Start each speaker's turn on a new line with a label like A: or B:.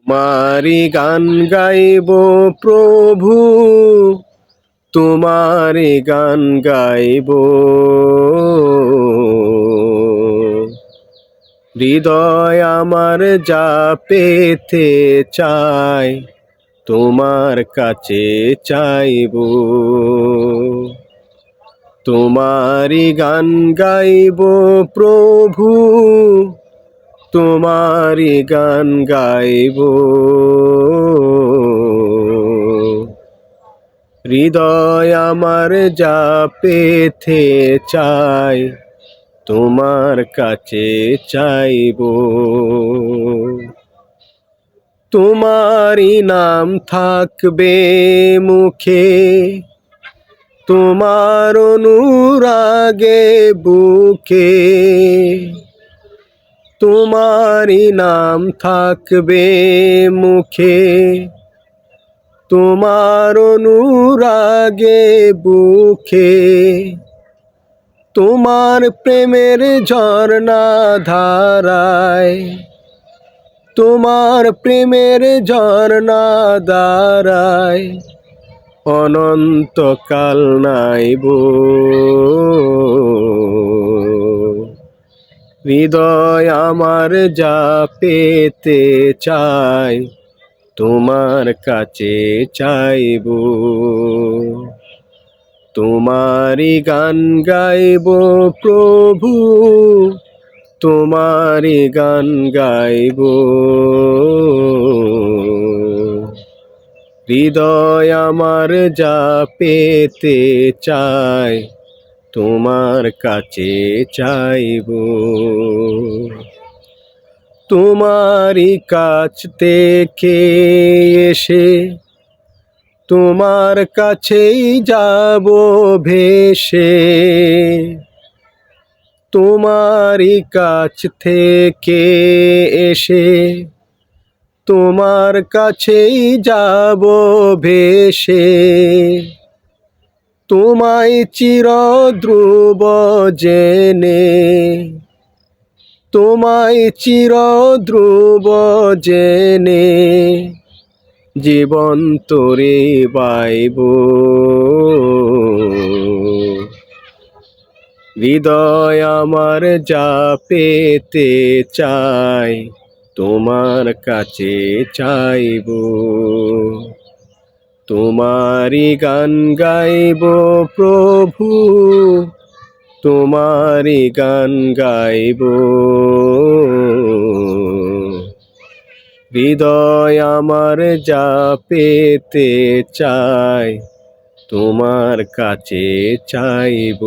A: তোমারি গান গাইব প্রভু, তোমারি গান গাইব। হৃদয় আমার যা পেতে চায়, তোমার কাছে চাইব। তোমারি গান গাইব প্রভু, তোমারি গান গাইব। হৃদয় আমার যা পেতে চায়, তোমার কাছে চাইব। তোমারি নাম থাকবে মুখে, তোমার অনুরাগে বুকে। তোমারি নাম থাকবে মুখে, তোমার অনুরাগে বুকে। তোমার প্রেমের ঝর্ণা ধারায়, তোমার প্রেমের ঝর্ণা ধারায় অনন্তকাল নাইব। হৃদয় আমার যা পেতে চায়, তোমার কাছে চাইব। তোমারি গান গাইব প্রভু, তোমারি গান গাইব। হৃদয় আমার যা পেতে চায়, তোমার কাছে চাইব। তোমারি কাছ থেকে এসে তোমার কাছেই যাব ভেসে। তোমারি কাছ থেকে এসে তোমার কাছেই যাব ভেসে। তোমায় চির ধ্রুব জেনে, তোমায় চির ধ্রুব জেনে জীবন তোরে বাইব। হৃদয় আমার যা পেতে চায়, তোমার কাছে চাইব। তোমারি গান গাইব প্রভু, তোমারি গান গাইব। হৃদয় আমার যা পেতে চায়, তোমার কাছে চাইব।